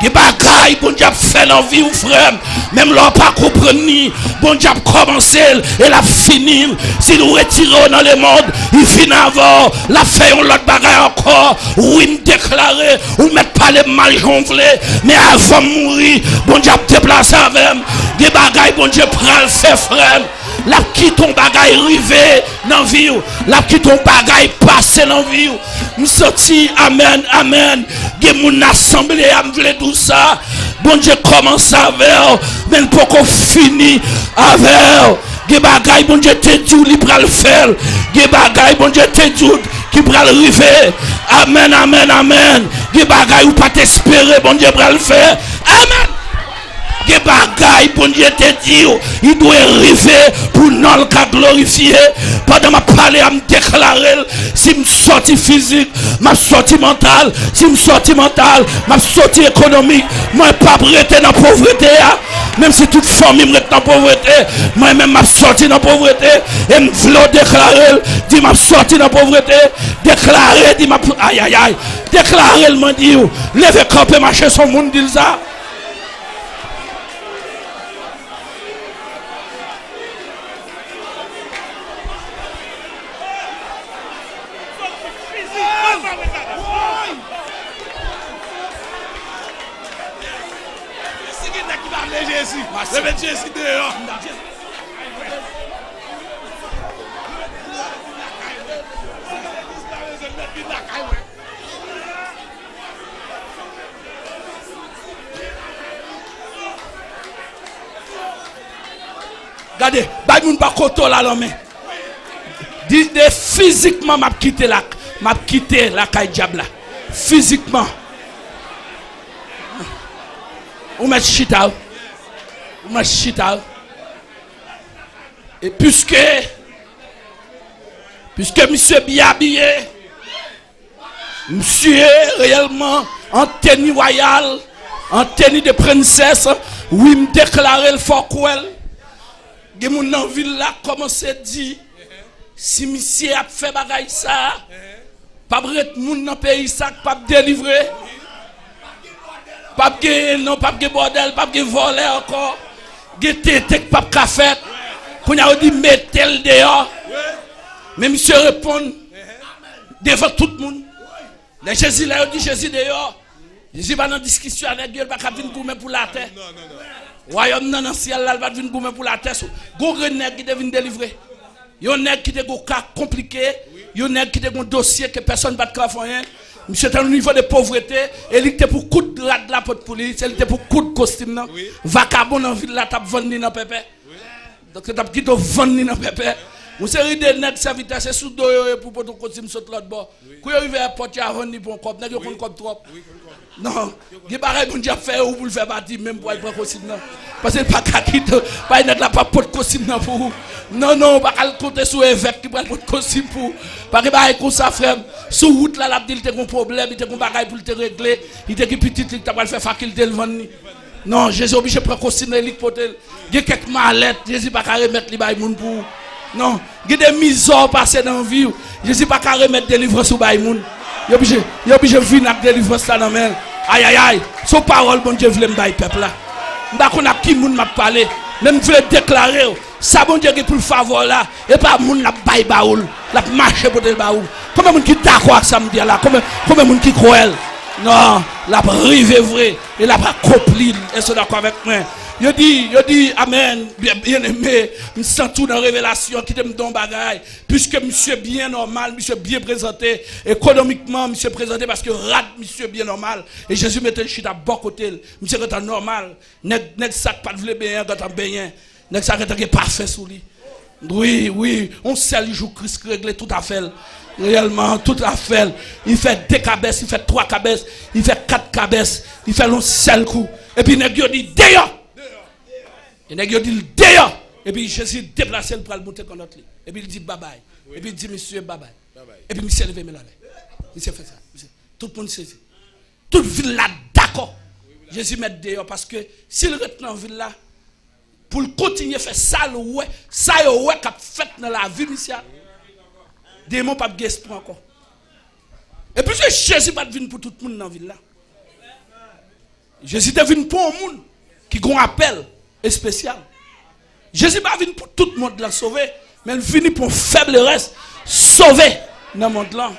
Des bagailles, bon Dieu fait dans la vie ou frère. Même là, pas comprendre, bon Dieu commencé et la fini. Si nous retirons dans le monde, il finit avant. La fait on l'autre bagaille encore. Oui, déclarer, ou mettre pas les mal gonflés. Mais avant de mourir, bon Dieu déplacer avec. Des bagailles, bon Dieu prend le fait frère. La qui ton bagaille rivé dans la vie. La qui ton bagaille passé dans la vie. Nous sortis, amen, amen. Des moun assemblée, amblé tout ça. Bon Dieu commence avec, mais pour qu'on finisse avec. Des bagailles, bon Dieu te dit, il va le faire. Des bagailles, bon Dieu te dit, qui va le river. Amen, amen, amen. Des bagailles, ou pas t'espérer, bon Dieu va le faire. Amen. Des bagailles, bon Dieu te dit, il doit arriver pour nous le glorifier. Pendant ma parler, à me déclarer, si je sorti physique, je sorti mental, si je sorti mental, je sorti économique, moi pas prêté dans la pauvreté. Même si toute famille me dans la pauvreté, moi-même je sorti dans la pauvreté, et je veux déclarer, dis je sorti dans la pauvreté, déclarer, dis aïe aïe aïe, déclarer, il m'a dit, levez camper, marcher son monde, dit ça. Jésus dehors. Regardez, bah moun pas koto là la main. Dit physiquement m'a quitté la caille diable là. Physiquement. Ou met chita. Et puisque monsieur bien habillé, monsieur réellement en tenue royale, en tenue de princesse, oui me déclarer le fort cruel. Des moun dans ville là commence à dire si monsieur a fait bagaille ça, pas bret moun dans pays ça pas délivrer. Pas de bordel, pas de voler encore. Tété pas de café. Qu'on a dit mettez-le dehors. Mais monsieur répond devant tout le monde. Les Jésus là dit Jésus dehors. Jésus pas dans discussion avec Dieu, pas venir goumer pour la terre. Royaume dans le ciel là, pas venir goumer pour la terre. Gros nèg qui devine délivrer. Yon nèg qui te go cas compliqué, yon nèg qui te un dossier que personne pas de faire. Monsieur est au niveau de pauvreté, et il était pour coup de la porte police, il était pour coup de costume. Non? Oui. Vacabon dans la ville, là, tu as vendu dans le pépé. Oui. Donc, tu as dit que tu as vendu dans le pépé. Vous savez, des nègres serviteurs, c'est sous deux pour ton costume sur l'autre bord. Quand vous arrivez à la porte, tu as vendu pour un cop, vous avez un cop trop. Non, il y a pareil pour dire faire ou pour le faire partir, même pour aller prendre costume. Parce que pas qu'à quitter, pas être là pour porter costume pour vous. Non, pas qu'à compter sur évêque qui prend porter costume pour vous. Parce que pareil comme ça, frère, sur route là, il a un problème, il a un bagage pour te régler, il a un petit, il a faire faculté le vendre. Non, Jésus obligé de prendre costume, il y a quelques mallettes, Jésus pas qu'à remettre les bails pour vous. Non, il y a des misères passées dans la vie, Jésus pas qu'à remettre des livres sur bail moun. Il est obligé de venir avec délivrance là dans main. Aïe aïe aïe. Son parole bon Dieu veut me bailler peuple là. M'pa qu'on a qui moun m'a parlé, même veut déclarer ça bon Dieu qui pour le faveur là et pas moun la baille baoul, la marcher pour le baoul. Combien moun qui d'accord avec ça me dit là, combien moun qui croit elle. Non, la rive vrai et la pas accompli et c'est d'accord avec moi. Je dis amen, bien aimé, je sens tout dans la révélation qui te me donne bagaille. Puisque monsieur bien normal, monsieur bien présenté, économiquement monsieur présenté parce que rat monsieur bien normal. Et Jésus mettait le chute à bon côté, monsieur quand normal, nèg ça pas de bien quand bien, nèg ça quand parfait sous lui. Oui, on sait le jour Christ réglé tout à fait. Réellement, tout à fait. Il fait 2 cabesses, il fait 3 cabesses, il fait 4 cabesses, il fait un seul coup. Et puis nèg dit d'ailleurs. Et nèg dit d'ailleurs. Et puis Jésus déplacé pour le monter comme notre lit. Et puis il dit bye bye. Et puis il dit monsieur bye bye. Et puis monsieur levé mais là. Monsieur fait ça. Tout le monde sait. Toute ville là d'accord. Jésus met dehors parce que s'il reste dans ville là pour continuer à faire ça ouais qu'a fait dans la vie initiale. Démon pas de espoir encore. Et puis Jésus pas venir pour tout le monde dans la ville là. Jésus est venu pour un monde qui a un appel spécial. Jésus pas venu pour tout le monde la sauver, mais il venu pour un faible reste sauver dans le monde là.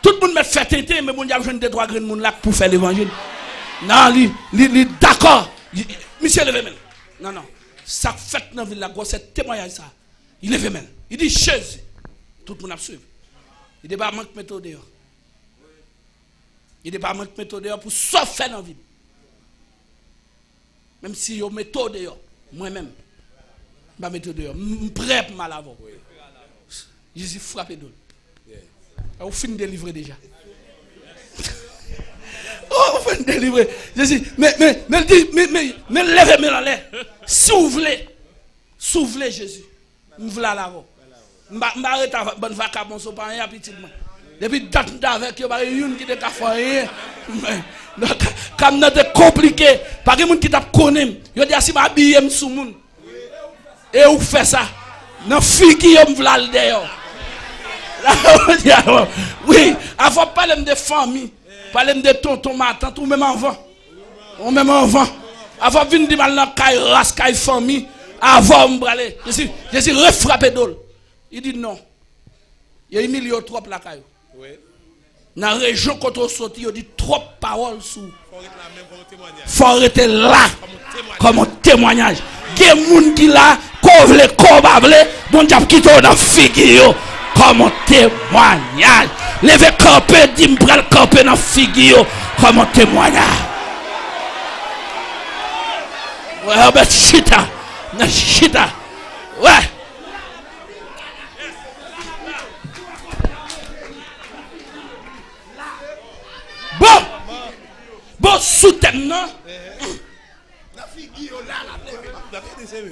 Tout le monde met fait tenter, mais bon il y a besoin de 3 grains de monde là pour faire l'évangile. Non, il d'accord. Monsieur levé même. Non. Ça fait dans la ville là, c'est témoignage ça. Il levé même. Il dit Jésus. Tout le monde a suivi. Il ne pas manquer méthode dehors. Il ne pas manquer méthode dehors pour sauver faire dans la vie. Même si il y a méthode dehors, moi-même, je vais mettre dehors. Je suis prêt pour mal avant. Jésus frappé d'eau. Vous finissez de délivrer déjà. Vous finissez de délivrer. Jésus, mais levez-moi en l'air. Si vous voulez, Jésus, je voulais l'avant. Je arrête à bonne vacabon, je ne pas rien petitement. Depuis que avec eux, il y a une qui t'a fait rien. Comme c'est compliqué, parce que les gens qui t'a connu, ils disent si je m'habille sous le monde. Et vous faites ça. Dans figure, je veux aller d'ailleurs. Oui, avant de parler de famille, parler de tonton, ma tante, ou même avant. Avant de venir dire dans la race, la famille, avant de me parler. Je suis refrappé d'ol. Il dit non. Il y a Emilio trop la caillou. Dans la région quand on sortit, il dit trop paroles sous. Faut arrêter là comme un témoignage. Il y a des gens qui là, kovle, kobable, bon diable qui dans la figure comme un témoignage. Levez camper, dit m'pral camper dans la figure comme un témoignage. Ouais, ben chita. Ouais. Bon, sous-thème, non? La figure là, la figure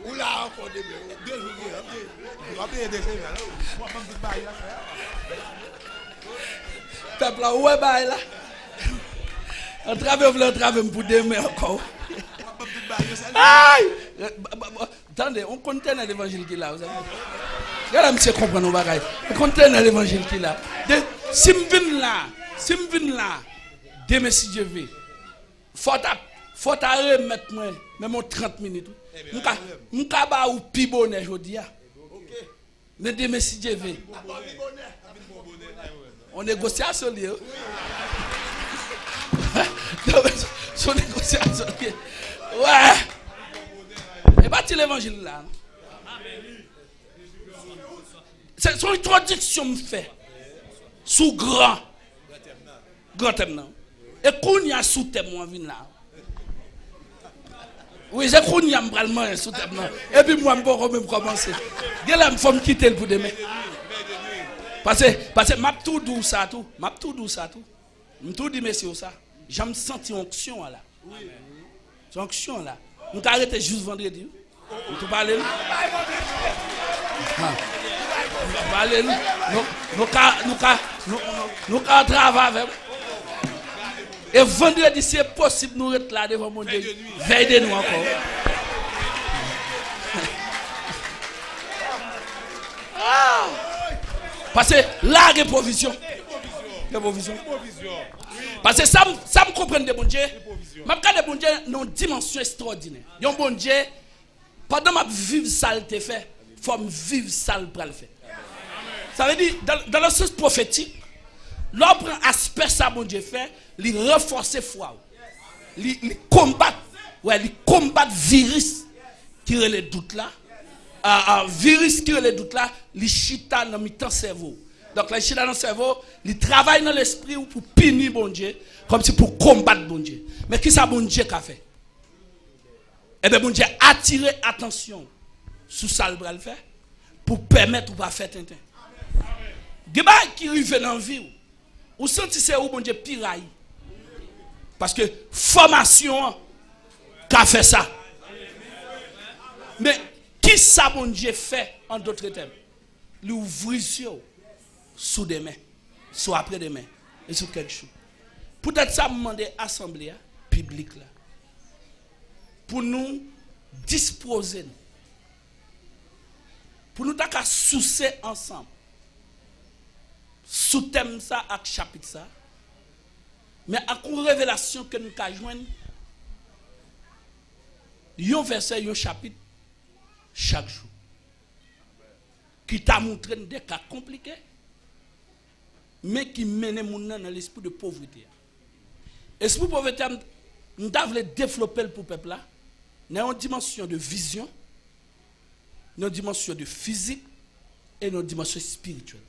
ou là encore 2 jours. Peuple là, ouais, bah là. On travaille pour demain encore. Aïe! Attendez, on contient l'évangile qui est là. Regardez, monsieur, comprendre nos bagailles. On contient l'évangile qui est là. Si je viens là, demain si je vais, faut remettre moi, même 30 minutes. Je vais ou pi bonnet aujourd'hui. Mais demain si je vais, on négocie à ce lieu. Son négociation. Ouais. Et pas l'évangile là. C'est son introduction me fait. Sous grand thème. Et qu'on y a sous thème moi vinn là. Oui, c'est qu'on y a m'bralement sous thème là. Et puis moi me même commencer. Gela me faut me quitter pour demain. Parce que m'a tout doux ça tout. M'a tout dit monsieur ça. J'aime sentir onction là. Oui. Onction là. On t'a arrêté juste vendredi. On t'a parlé. Nous travaillons. Et vendredi, c'est possible nous être là devant mon Dieu. Veille de nous encore. Parce que là, il y a provision. provision. Parce que ça me comprend de bon Dieu. Je regarde bon Dieu dans une dimension extraordinaire. Un bon Dieu, pendant que je vivre ça, il te fait, il faut vivre ça, il le faire. Ça veut dire, dans le sens prophétique, l'homme prend aspect ça, bon Dieu fait, il renforce la foi. Il combat virus qui est le doute là. Virus qui est le doute là, il chita dans le cerveau. Donc, il chita dans le cerveau, il travaille dans l'esprit pour punir bon Dieu, comme si pour combattre bon Dieu. Mais qui ça bon Dieu qu'a fait? Eh bien, bon Dieu a attiré attention sur ça le faire pour permettre ou pas faire tintin. Geba qui arrive dans la vie, ou senti c'est où bon Dieu piraille. Parce que formation qu'a fait ça. Mais qui ça bon Dieu fait en d'autres termes? L'ouvrir sous demain, soit après demain, et sur quelque chose. Peut-être ça me demander assemblée publique là. Pour nous disposer, pour nous t'as soucier ensemble, sous thème ça, avec chapitre ça, mais avec une révélation que nous avons joindre, un verset, un chapitre, chaque jour, qui t'a montré des cas compliqués, mais qui mène mon dans l'esprit de pauvreté. L'esprit de pauvreté, nous devons développer pour le peuple là, dans une dimension de vision, dans une dimension de physique et dans une dimension spirituelle.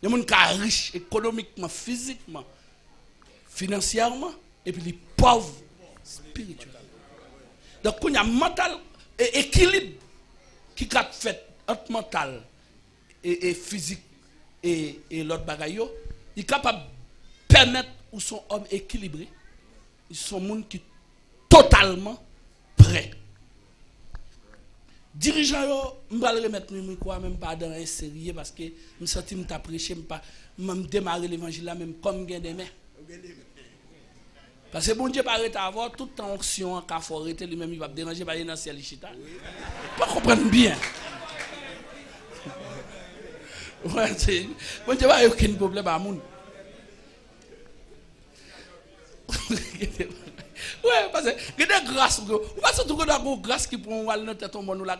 Il y a des gens qui sont riches économiquement, physiquement, financièrement, et puis les pauvres spirituellement. Donc, il y a un mental et équilibre qui a fait entre mental et physique et l'autre bagaille, il est capable de permettre où sont hommes équilibrés, ils sont gens qui sont totalement prêts. Dirigeants, je vais remettre même pas dans un sérieux parce que je me sens que je prêché, je vais démarrer l'évangile là même comme je des mains. Parce que bon Dieu paraît avoir toute onction qu'a forêté lui-même, il va déranger par dans le ciel chita. Pas comprendre bien. Ouais, bon Dieu pas aucun problème à moun. Ouais, parce que il y a des grâces, ou pas surtout que dans grâce qui prend wal dans tête on là.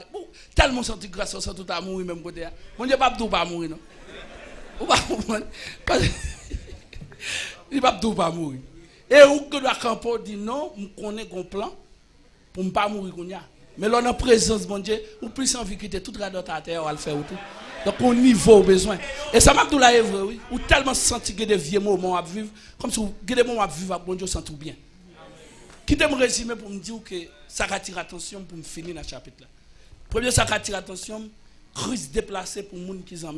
Tellement senti grâce ça tout à mourir même côté. Bon Dieu pas tout pas mourir non. Ou pas comprendre. Il pas tout pas mourir. Et où que doit campo dit non, on connaît un plan pour ne pas mourir qu'on y a. Mais là, en présence, mon Dieu, ou plus envie de quitter toute la dot à terre, on va le faire tout. Donc, on niveau au besoin. Et ça m'a tout là, vrai, oui. Ou tellement senti que des vieux moments à vivre, comme si vous avez des moments à vivre, bon Dieu, sent tout bien. Qui te me résumer pour me dire que ça attire attention pour me finir dans le chapitre là. Premier, ça attire attention, crise déplacée pour les gens qui en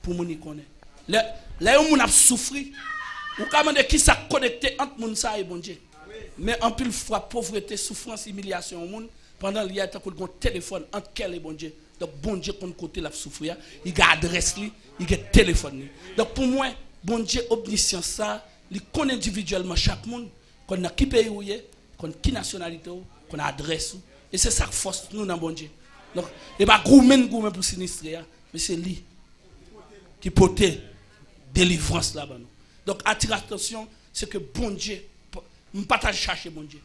pour les gens qui connaissent. Là où on a souffert, ou comment de qui ça connecté entre moun ça et bon Dieu. Mais en plus fois pauvreté, souffrance, humiliation au monde pendant il y a tant qu'on téléphone entre quel et bon Dieu. Donc bon Dieu qu'on côté la souffrir, il a adresse lui, il a téléphone. Donc pour moi bon Dieu omniscient ça, il connaît individuellement chaque monde, qu'on a qui pays où est, qu'on qui nationalité qu'on a adresse et c'est ça qui force nous dans bon Dieu. Donc et pas gourmand pour sinistrer, mais c'est lui qui porte délivrance là-bas. Donc, attirer attention, c'est que bon Dieu, je ne pas chercher bon Dieu.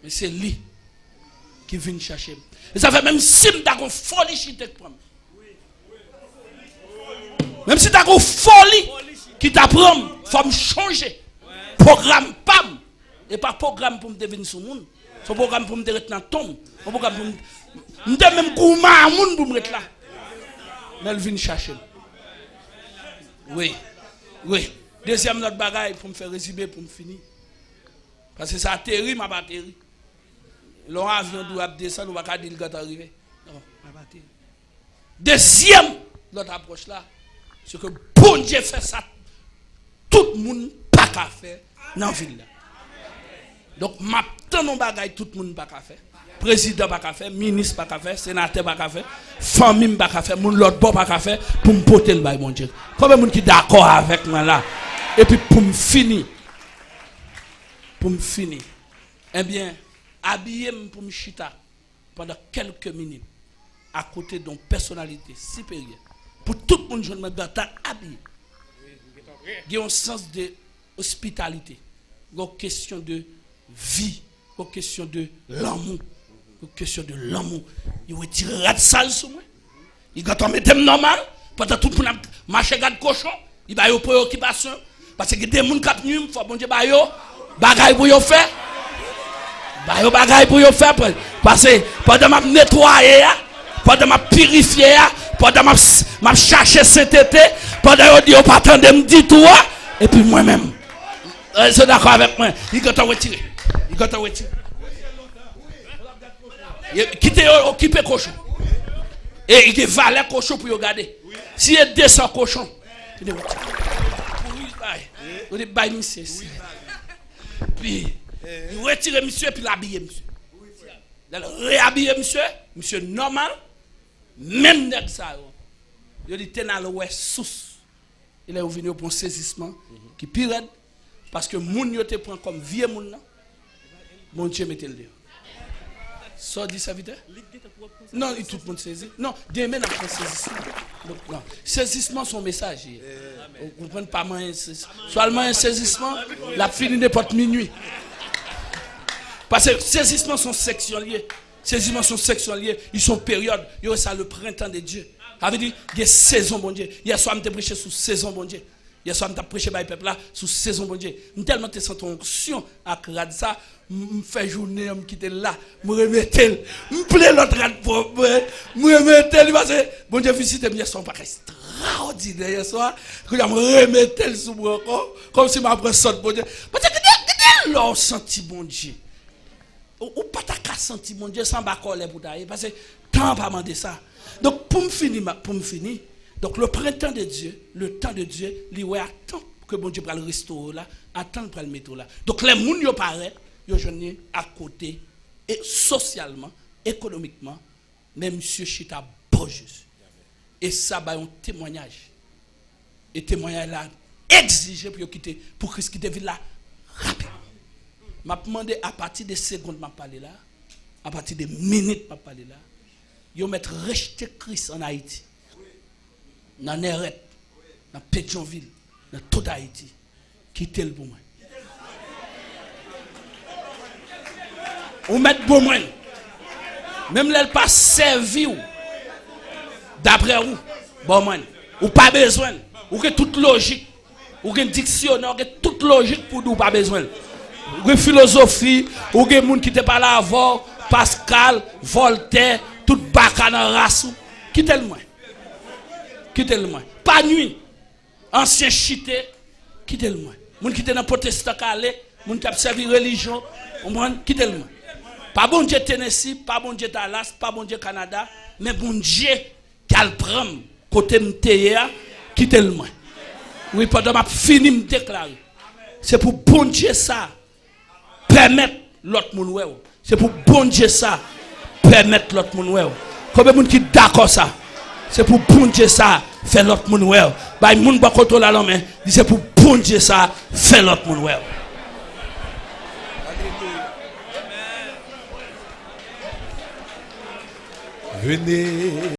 Mais c'est lui qui vient chercher. Et ça fait même si tu as une folie qui te prend. Même si tu as une folie qui t'apprend, il faut me changer. Programme PAM. Et pas programme pour me devenir sur le monde. C'est un programme pour me devenir dans le tombe. C'est un programme pour me devenir même gourmand pour me mettre là. Mais elle vient chercher. Oui. Oui. Deuxième notre bagaille pour me faire résumer, pour me finir. Parce que ça atterrit ma batterie. L'on avion doit descendre, on va pas dire qu'il va arriver. Non, ma batterie. Deuxième notre approche là, c'est que bon Dieu fait ça. Tout le monde pas qu'à faire dans la ville là. Donc maintenant nos bagaille tout le monde pas qu'à faire. Président pas qu'à faire, ministre pas qu'à faire, sénateur pas qu'à faire, famille pas qu'à faire, mon l'autre pas qu'à faire pour me porter le bail mon Dieu. Combien de monde qui d'accord avec moi là et puis pour me finir. Eh bien, habiller pour me chita pendant quelques minutes à côté d'une personnalité supérieure. Pour tout le monde je me dois habillé. il y a un sens de hospitalité, il y a une question de vie, il y a une question de l'amour, une question de l'amour. Il retire rat sale sur moi. Il quand on mettait normal, pendant tout le monde marcher garde cochon, il va y préoccupation parce que des gens qui nuit, faut bon Dieu ba yo bagaille pour yo faire. Ba yo bagaille pour yo faire parce que pendant m'a nettoyer, pendant m'a purifier, pendant m'a chercher sainteté, pendant yo dit pas attendre me dit tout et puis moi-même. C'est d'accord avec moi. Il quand on retirer. Il quand on retirer. Quittez occuper cochon. Et il y a valet cochon pour regarder. Si il y a 200 cochons, il y a monsieur. Puis, il retire monsieur et puis l'habille monsieur. Il réhabille monsieur, monsieur normal, même net ça. Il dit, t'es dans le sous. Il est venu pour un saisissement qui pire parce que moun yo te prend comme vieux moun là. Mon Dieu mettez le dehors. Ça dit ça vite? Non, tout le monde saisit. Non, demain après saisissement. Non, saisissement son message. Vous comprenez pas moins seulement un saisissement, la fin n'importe minuit. Parce que saisissement sont sections liées. Saisissement sont sections liées, ils sont périodes. Il y a ça le printemps de Dieu. Ça veut dire il y a saison bon Dieu. Hier soir je prêché sous saison bon Dieu. Hier soir je prêché par le peuple là sous saison bon Dieu. Tellement te sens onction à ça. Je fais journée, je quitte là, je remette, je plaît l'autre rad propre, je remette, parce que bon Dieu visite hier soir, pas extraordinaire hier soir, que je me remette sous moi comme si je m'apprends ça bon Dieu. Parce que l'on senti bon Dieu. Ou pas ta senti bon Dieu sans bacoler pour tailler, parce que tant pas demander ça. Donc pour me finir, donc le printemps de Dieu, le temps de Dieu, il attend que bon Dieu prenne le restaurer là, attend pour le mettre là. Donc les gens yo paraît yo jeune à côté et socialement, économiquement, mais monsieur Chita Borges. Et ça va un témoignage. Et témoignage là exigé pour quitter pour Christ quitter ville là rapidement. M'a demandé à partir de secondes m'a parlé là, à partir de minutes m'a parlé là. Yo mettre rejeter Christ en Haïti. Dans Néret, dans Pétionville, dans tout Haïti. Quitter le bon. On met bon moins. Même là, pas servi d'après vous. Bon moins. Ou pas besoin. Ou que toute logique. Ou que dictionnaire, ou que toute logique pour nous pas besoin. Ou que philosophie, ou que moun qui te parle avant, Pascal, Voltaire, tout bacana race. Quittez le moins. Quittez le moins. Pas nuit. Ancien chité, quittez le moins. Moun qui te dans protestant calé, moun qui a servi religion, quittez le moins. Pas bon Dieu Tennessee, pas bon Dieu Dallas, pas bon Dieu Canada, mais bon Dieu qui a le prendre côté m'téya, quitter le moins. Oui, pendant m'a fini me déclarer. C'est pour bon Dieu ça permettre l'autre monde ouais. C'est pour bon Dieu ça permettre l'autre monde ouais. Combien de monde qui d'accord ça? C'est pour bon Dieu ça faire l'autre monde ouais. Bah monde pas contrôler la main, c'est pour bon Dieu ça faire l'autre monde ouais. Venez.